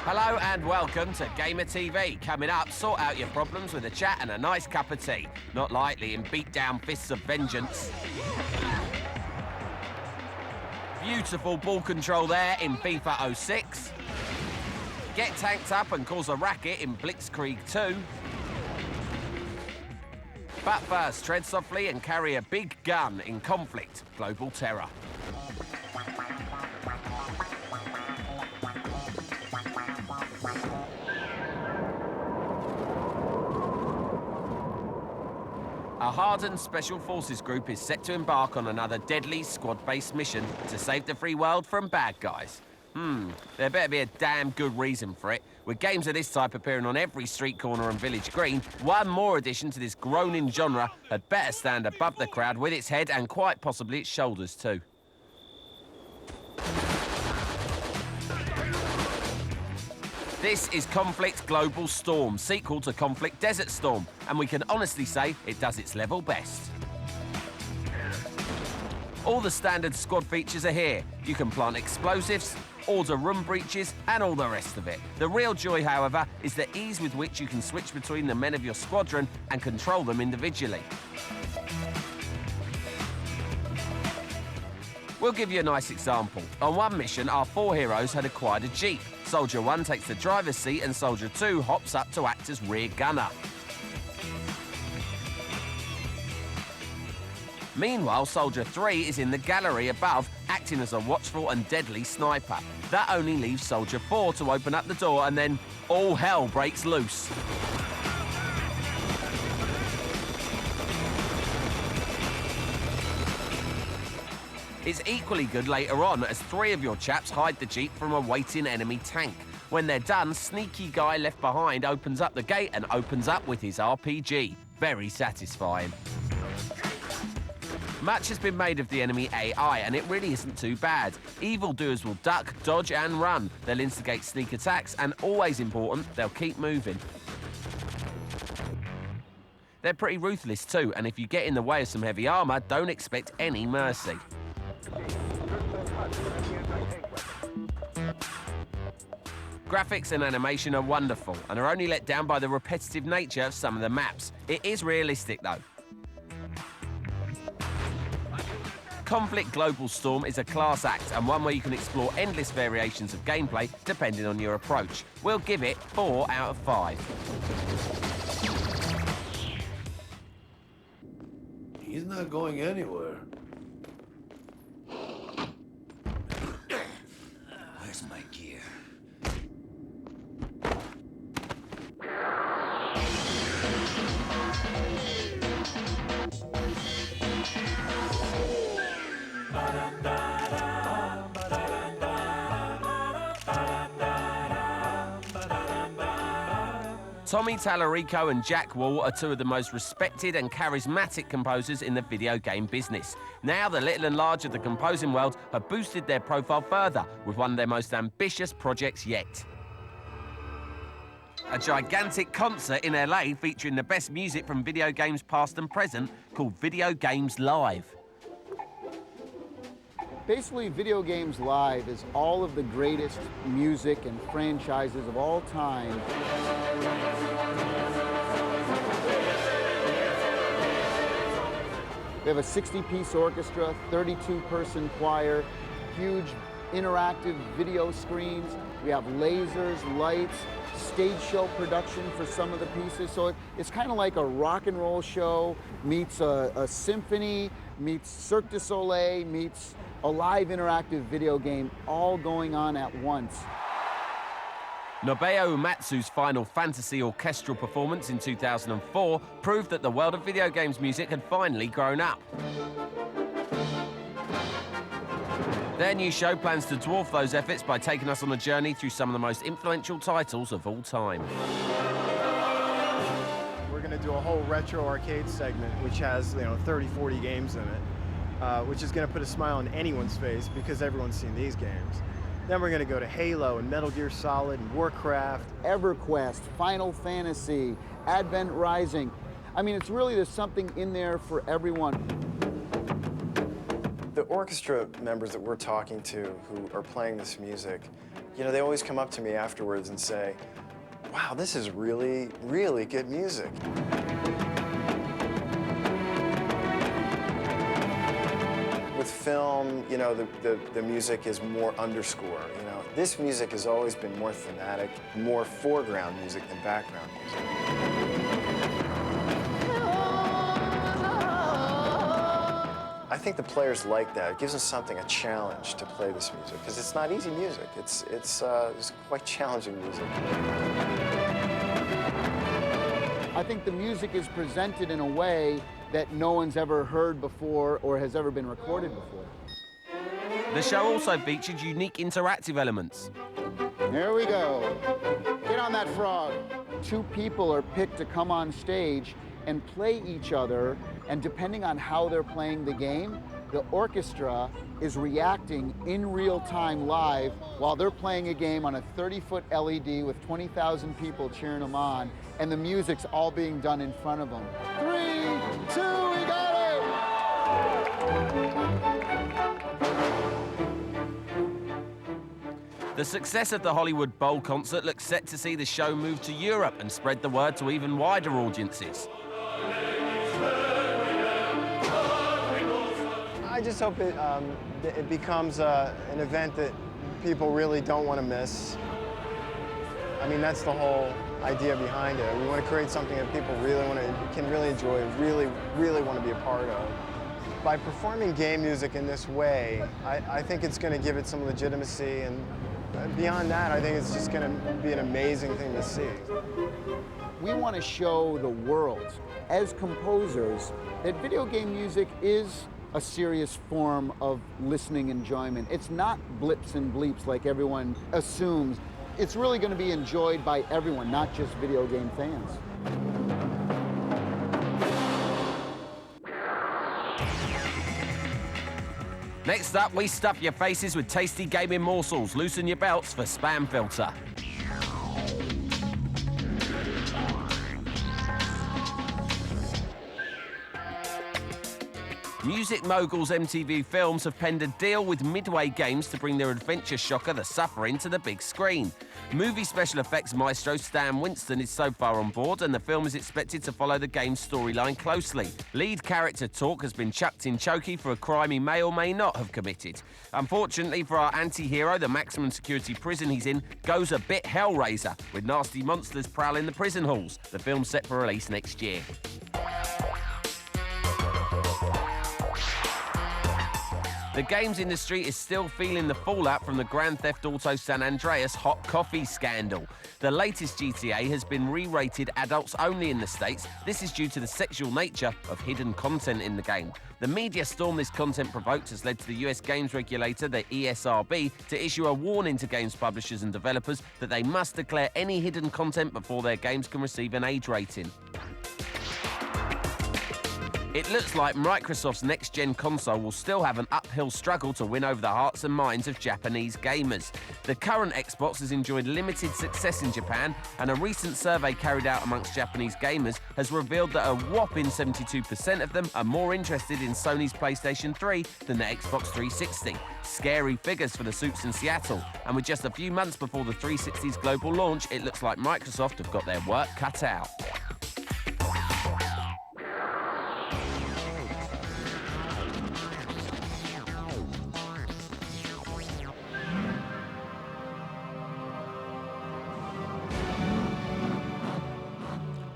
Hello and welcome to Gamer TV. Coming up, sort out your problems with a chat and a nice cup of tea. Not lightly in Beatdown Fists of Vengeance. Beautiful ball control there in FIFA 06. Get tanked up and cause a racket in Blitzkrieg II. But first, tread softly and carry a big gun in Conflict: Global Terror. A hardened Special Forces group is set to embark on another deadly squad-based mission to save the free world from bad guys. There better be a damn good reason for it. With games of this type appearing on every street corner and village green, one more addition to this groaning genre had better stand above the crowd with its head and quite possibly its shoulders too. This is Conflict Global Storm, sequel to Conflict Desert Storm, and we can honestly say it does its level best. All the standard squad features are here. You can plant explosives, order room breaches, and all the rest of it. The real joy, however, is the ease with which you can switch between the men of your squadron and control them individually. We'll give you a nice example. On one mission, our 4 heroes had acquired a Jeep. Soldier 1 takes the driver's seat and Soldier 2 hops up to act as rear gunner. Meanwhile, Soldier 3 is in the gallery above, acting as a watchful and deadly sniper. That only leaves Soldier 4 to open up the door, and then all hell breaks loose. It's equally good later on, as 3 of your chaps hide the Jeep from a waiting enemy tank. When they're done, sneaky guy left behind opens up the gate and opens up with his RPG. Very satisfying. Much has been made of the enemy AI, and it really isn't too bad. Evildoers will duck, dodge, and run. They'll instigate sneak attacks, and always important, they'll keep moving. They're pretty ruthless too, and if you get in the way of some heavy armor, don't expect any mercy. Graphics and animation are wonderful and are only let down by the repetitive nature of some of the maps. It is realistic though. Conflict Global Storm is a class act and one where you can explore endless variations of gameplay depending on your approach. We'll give it 4 out of 5. He's not going anywhere. Where's my gear? Tommy Tallarico and Jack Wall are 2 of the most respected and charismatic composers in the video game business. Now the little and large of the composing world have boosted their profile further with one of their most ambitious projects yet. A gigantic concert in LA featuring the best music from video games past and present called Video Games Live. Basically, Video Games Live is all of the greatest music and franchises of all time. We have a 60-piece orchestra, 32-person choir, huge interactive video screens. We have lasers, lights, stage show production for some of the pieces. So it's kind of like a rock and roll show meets a symphony, meets Cirque du Soleil, meets a live interactive video game, all going on at once. Nobuo Uematsu's Final Fantasy orchestral performance in 2004 proved that the world of video games music had finally grown up. Their new show plans to dwarf those efforts by taking us on a journey through some of the most influential titles of all time. We're going to do a whole retro arcade segment, which has 30, 40 games in it, which is going to put a smile on anyone's face because everyone's seen these games. Then we're going to go to Halo and Metal Gear Solid and Warcraft. EverQuest, Final Fantasy, Advent Rising. I mean, it's really, there's something in there for everyone. The orchestra members that we're talking to who are playing this music, you know, they always come up to me afterwards and say, wow, this is really, really good music. With film, you know, the music is more underscore, you know. This music has always been more thematic, more foreground music than background music. I think the players like that. It gives them something, a challenge to play this music, because it's not easy music. It's quite challenging music. I think the music is presented in a way that no one's ever heard before or has ever been recorded before. The show also featured unique interactive elements. There we go. Get on that frog. Two people are picked to come on stage and play each other, and depending on how they're playing the game, the orchestra is reacting in real time live while they're playing a game on a 30-foot LED with 20,000 people cheering them on, and the music's all being done in front of them. 3, 2, we got The success of the Hollywood Bowl concert looks set to see the show move to Europe and spread the word to even wider audiences. I just hope it becomes an event that people really don't want to miss. I mean, that's the whole idea behind it. We want to create something that people can really enjoy, really want to be a part of. By performing game music in this way, I think it's going to give it some legitimacy, and beyond that, I think it's just going to be an amazing thing to see. We want to show the world, as composers, that video game music is a serious form of listening enjoyment. It's not blips and bleeps like everyone assumes. It's really going to be enjoyed by everyone, not just video game fans. Next up, we stuff your faces with tasty gaming morsels. Loosen your belts for Spam Filter. Music moguls MTV Films have penned a deal with Midway Games to bring their adventure shocker The Suffering to the big screen. Movie special effects maestro Stan Winston is so far on board, and the film is expected to follow the game's storyline closely. Lead character Torque has been chucked in chokey for a crime he may or may not have committed. Unfortunately for our anti-hero, the maximum security prison he's in goes a bit Hellraiser, with nasty monsters prowling the prison halls. The film's set for release next year. The games industry is still feeling the fallout from the Grand Theft Auto San Andreas hot coffee scandal. The latest GTA has been re-rated adults only in the States. This is due to the sexual nature of hidden content in the game. The media storm this content provoked has led to the US games regulator, the ESRB, to issue a warning to games publishers and developers that they must declare any hidden content before their games can receive an age rating. It looks like Microsoft's next-gen console will still have an uphill struggle to win over the hearts and minds of Japanese gamers. The current Xbox has enjoyed limited success in Japan, and a recent survey carried out amongst Japanese gamers has revealed that a whopping 72% of them are more interested in Sony's PlayStation 3 than the Xbox 360. Scary figures for the suits in Seattle, and with just a few months before the 360's global launch, it looks like Microsoft have got their work cut out.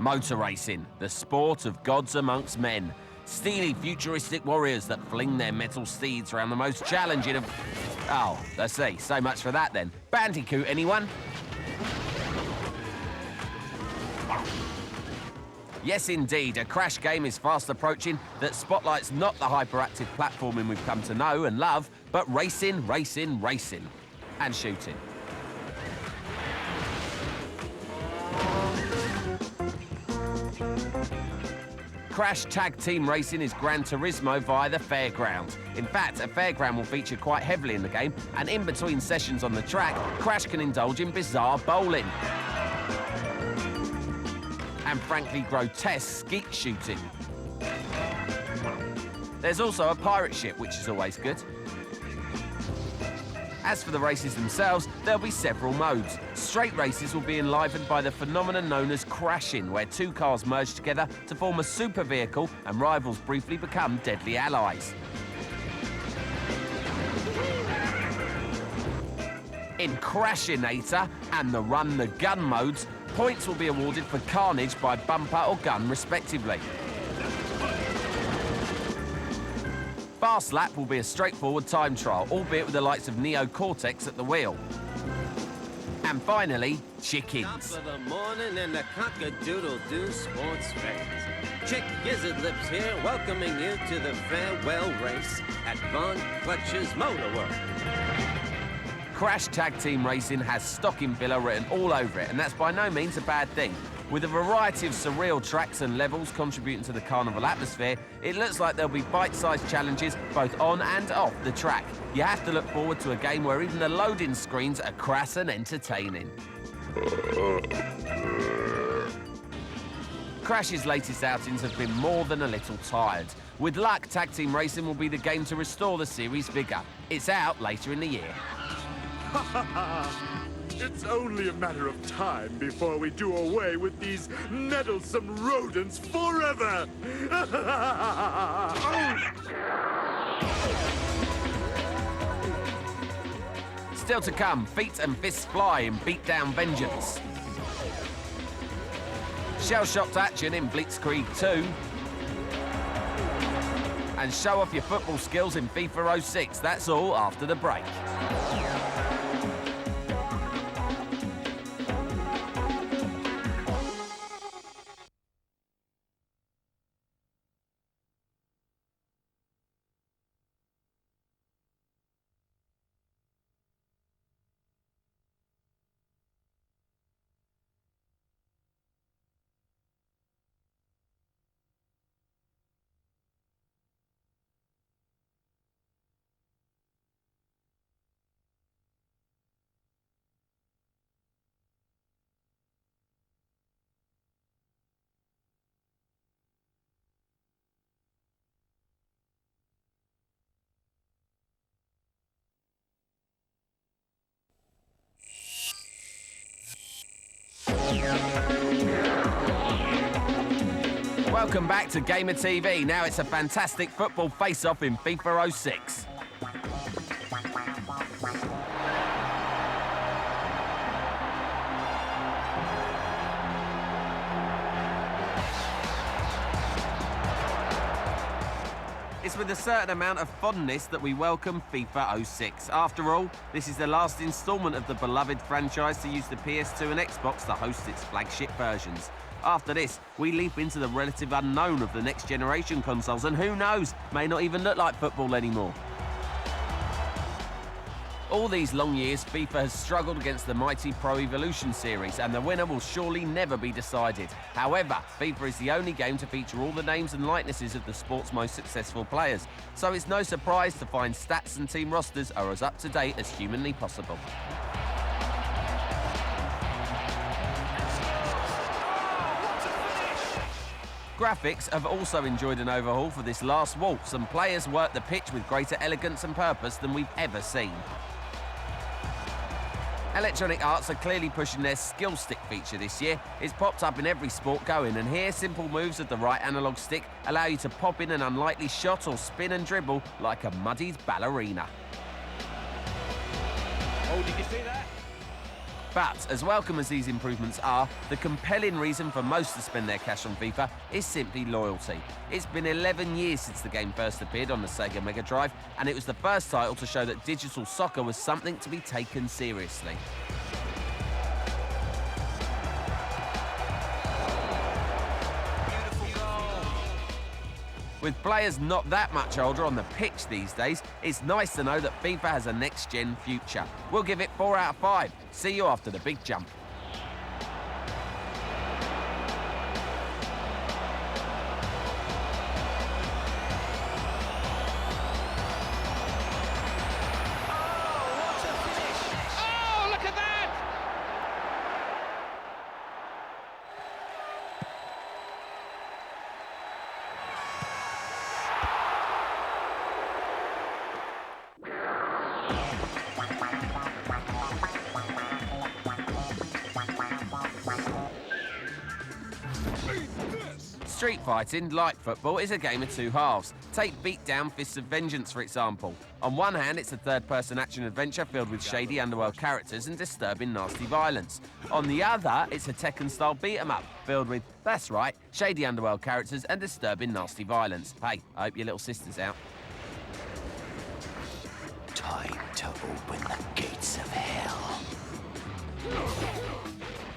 Motor racing, the sport of gods amongst men. Steely, futuristic warriors that fling their metal steeds around the most challenging of... Oh, I see. So much for that, then. Bandicoot, anyone? Yes, indeed. A Crash game is fast approaching that spotlights not the hyperactive platforming we've come to know and love, but racing, racing, racing. And shooting. Crash Tag Team Racing is Gran Turismo via the Fairground. In fact, a fairground will feature quite heavily in the game, and in between sessions on the track, Crash can indulge in bizarre bowling. And frankly grotesque skeet shooting. There's also a pirate ship, which is always good. As for the races themselves, there'll be several modes. Straight races will be enlivened by the phenomenon known as crashing, where two cars merge together to form a super vehicle and rivals briefly become deadly allies. In Crashinator and the Run the Gun modes, points will be awarded for carnage by bumper or gun respectively. Fast Lap will be a straightforward time trial, albeit with the likes of Neo Cortex at the wheel. And finally, chickens. Top of the morning and the cock-a-doodle-doo sports phase. Chick Gizzard Lips here, welcoming you to the farewell race at Von Fletcher's Motor World. Crash Tag Team Racing has Stocking Filler written all over it, and that's by no means a bad thing. With a variety of surreal tracks and levels contributing to the carnival atmosphere, it looks like there'll be bite-sized challenges both on and off the track. You have to look forward to a game where even the loading screens are crass and entertaining. Crash's latest outings have been more than a little tired. With luck, Tag Team Racing will be the game to restore the series' vigour. It's out later in the year. It's only a matter of time before we do away with these meddlesome rodents forever! Still to come, feet and fists fly in Beatdown Vengeance. Shell-shocked action in Blitzkrieg II. And show off your football skills in FIFA 06. That's all after the break. Welcome back to Gamer TV. Now it's a fantastic football face-off in FIFA 06. It's with a certain amount of fondness that we welcome FIFA 06. After all, this is the last instalment of the beloved franchise to use the PS2 and Xbox to host its flagship versions. After this, we leap into the relative unknown of the next generation consoles, and who knows, may not even look like football anymore. All these long years, FIFA has struggled against the mighty Pro Evolution series, and the winner will surely never be decided. However, FIFA is the only game to feature all the names and likenesses of the sport's most successful players, so it's no surprise to find stats and team rosters are as up to date as humanly possible. Graphics have also enjoyed an overhaul for this last waltz, and players work the pitch with greater elegance and purpose than we've ever seen. Electronic Arts are clearly pushing their skill stick feature this year. It's popped up in every sport going, and here simple moves of the right analog stick allow you to pop in an unlikely shot or spin and dribble like a muddied ballerina. Oh, did you see that? But, as welcome as these improvements are, the compelling reason for most to spend their cash on FIFA is simply loyalty. It's been 11 years since the game first appeared on the Sega Mega Drive, and it was the first title to show that digital soccer was something to be taken seriously. With players not that much older on the pitch these days, it's nice to know that FIFA has a next-gen future. We'll give it 4 out of 5. See you after the big jump. Street fighting, like football, is a game of two halves. Take Beatdown Fists of Vengeance, for example. On one hand, it's a third-person action-adventure filled with shady underworld characters and disturbing nasty violence. On the other, it's a Tekken-style beat-em-up, filled with, that's right, shady underworld characters and disturbing nasty violence. Hey, I hope your little sister's out. Time to open the gates of hell.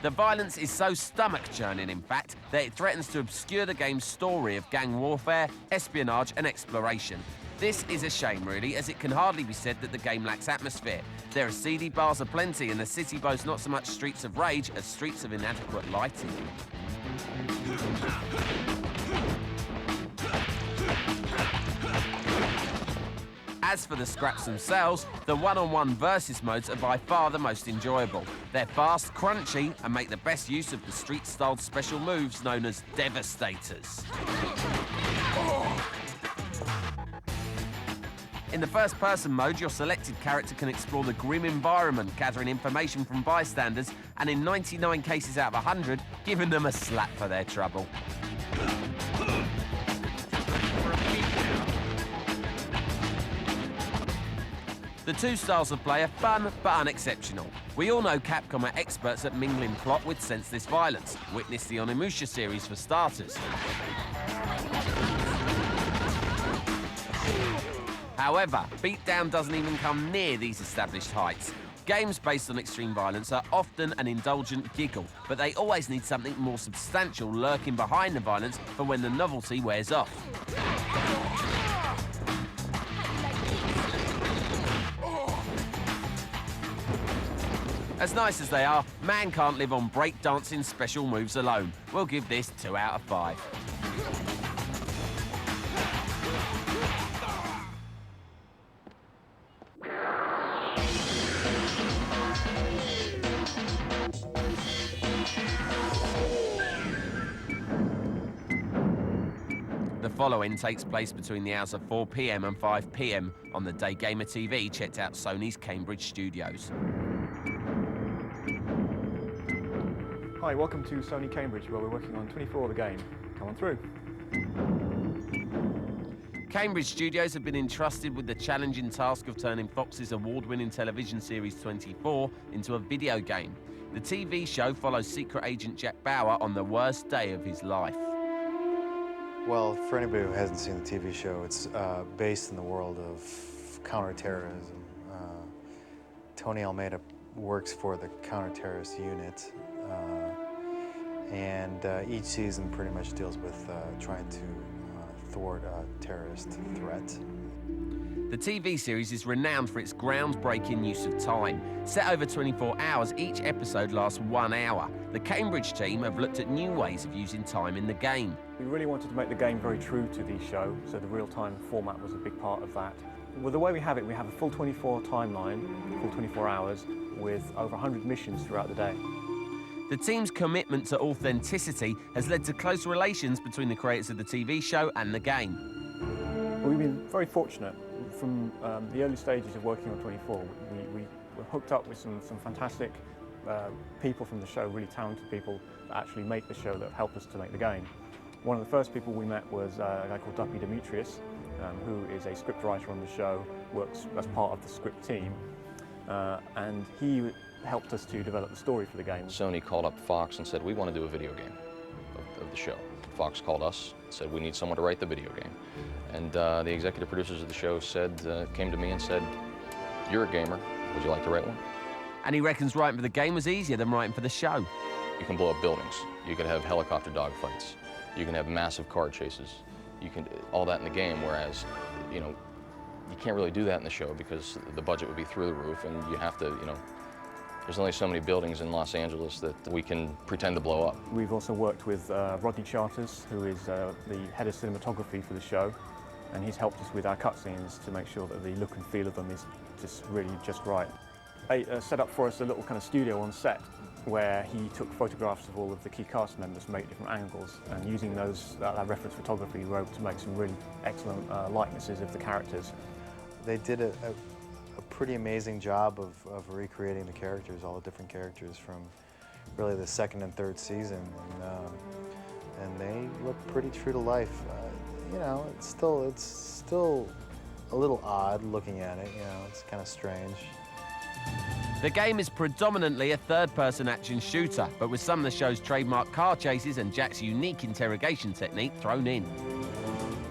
The violence is so stomach-churning, in fact, that it threatens to obscure the game's story of gang warfare, espionage and exploration. This is a shame, really, as it can hardly be said that the game lacks atmosphere. There are seedy bars aplenty, and the city boasts not so much streets of rage as streets of inadequate lighting. As for the scraps themselves, the one-on-one versus modes are by far the most enjoyable. They're fast, crunchy, and make the best use of the street-styled special moves known as Devastators. In the first-person mode, your selected character can explore the grim environment, gathering information from bystanders, and in 99 cases out of 100, giving them a slap for their trouble. The two styles of play are fun but unexceptional. We all know Capcom are experts at mingling plot with senseless violence. Witness the Onimusha series for starters. However, Beatdown doesn't even come near these established heights. Games based on extreme violence are often an indulgent giggle, but they always need something more substantial lurking behind the violence for when the novelty wears off. As nice as they are, man can't live on breakdancing special moves alone. We'll give this 2 out of 5. The following takes place between the hours of 4 p.m. and 5 p.m. on the day Gamer TV checked out Sony's Cambridge studios. Hi, welcome to Sony Cambridge, where we're working on 24 the game. Come on through. Cambridge Studios have been entrusted with the challenging task of turning Fox's award-winning television series 24 into a video game. The TV show follows secret agent Jack Bauer on the worst day of his life. Well, for anybody who hasn't seen the TV show, it's based in the world of counterterrorism. Tony Almeida works for the counter-terrorist unit, and each season pretty much deals with trying to thwart a terrorist threat. The TV series is renowned for its groundbreaking use of time. Set over 24 hours, each episode lasts 1 hour. The Cambridge team have looked at new ways of using time in the game. We really wanted to make the game very true to the show, so the real-time format was a big part of that. Well, the way we have it, we have a full 24 timeline, full 24 hours, with over 100 missions throughout the day. The team's commitment to authenticity has led to close relations between the creators of the TV show and the game. We've been very fortunate. From the early stages of working on 24, we were hooked up with some fantastic people from the show, really talented people that actually make the show, that have helped us to make the game. One of the first people we met was a guy called Duppy Demetrius, who is a script writer on the show, works as part of the script team, and he helped us to develop the story for the game. Sony called up Fox and said, we want to do a video game of the show. Fox called us and said, we need someone to write the video game. And the executive producers of the show came to me and said, you're a gamer, would you like to write one? And he reckons writing for the game was easier than writing for the show. You can blow up buildings. You can have helicopter dogfights. You can have massive car chases. You can, all that in the game, whereas, you can't really do that in the show because the budget would be through the roof, and you have to, there's only so many buildings in Los Angeles that we can pretend to blow up. We've also worked with Rodney Charters, who is the head of cinematography for the show, and he's helped us with our cutscenes to make sure that the look and feel of them is really just right. He set up for us a little kind of studio on set where he took photographs of all of the key cast members from 8 different angles, and using those, that reference photography, we were able to make some really excellent likenesses of the characters. They did a pretty amazing job of recreating the characters, all the different characters from really the 2nd and 3rd season. and they look pretty true to life. You know, it's still a little odd looking at it. You know, it's kind of strange. The game is predominantly a third-person action shooter, but with some of the show's trademark car chases and Jack's unique interrogation technique thrown in.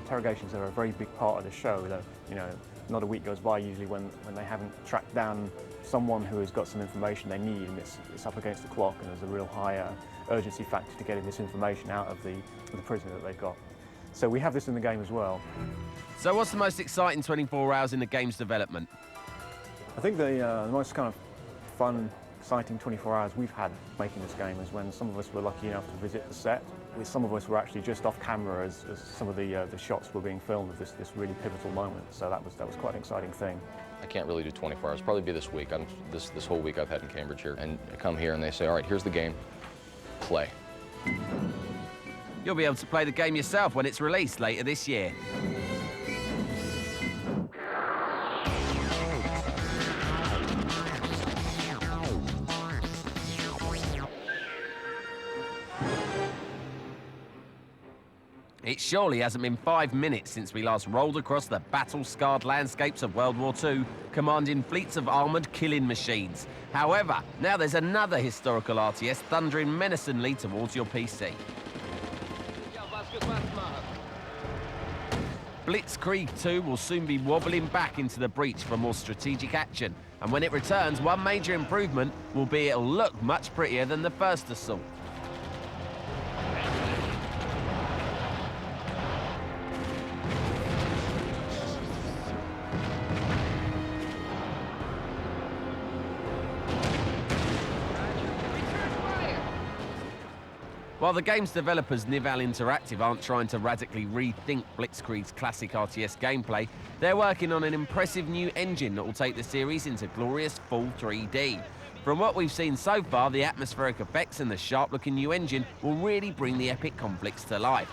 Interrogations are a very big part of the show. That, you know, not a week goes by usually when they haven't tracked down someone who has got some information they need, and it's up against the clock, and there's a real high urgency factor to getting this information out of the prisoner that they've got. So we have this in the game as well. So what's the most exciting 24 hours in the game's development? I think the most kind of fun, exciting 24 hours we've had making this game is when some of us were lucky enough to visit the set. Some of us were actually just off camera as some of the shots were being filmed of this really pivotal moment. So that was quite an exciting thing. I can't really do 24 hours. Probably be this week. This whole week I've had in Cambridge here, and I come here and they say, all right, here's the game. Play. You'll be able to play the game yourself when it's released later this year. It surely hasn't been 5 minutes since we last rolled across the battle-scarred landscapes of World War II, commanding fleets of armoured killing machines. However, now there's another historical RTS thundering menacingly towards your PC. Blitzkrieg II will soon be wobbling back into the breach for more strategic action, and when it returns, one major improvement will be it'll look much prettier than the first assault. While the game's developers Nival Interactive aren't trying to radically rethink Blitzkrieg's classic RTS gameplay, they're working on an impressive new engine that will take the series into glorious full 3D. From what we've seen so far, the atmospheric effects and the sharp-looking new engine will really bring the epic conflicts to life.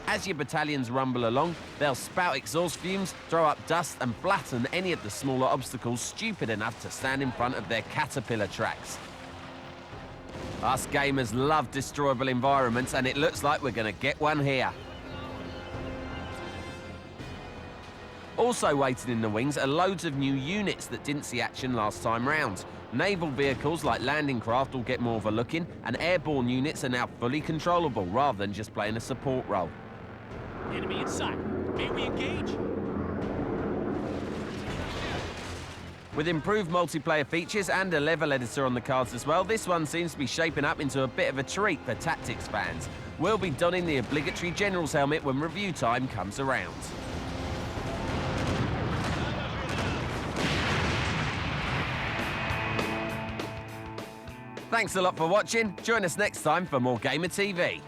As your battalions rumble along, they'll spout exhaust fumes, throw up dust and flatten any of the smaller obstacles stupid enough to stand in front of their caterpillar tracks. Us gamers love destroyable environments, and it looks like we're going to get one here. Also waiting in the wings are loads of new units that didn't see action last time round. Naval vehicles like landing craft will get more of a look in, and airborne units are now fully controllable rather than just playing a support role. Enemy in sight. May we engage? With improved multiplayer features and a level editor on the cards as well, this one seems to be shaping up into a bit of a treat for tactics fans. We'll be donning the obligatory General's helmet when review time comes around. Thanks a lot for watching. Join us next time for more Gamer TV.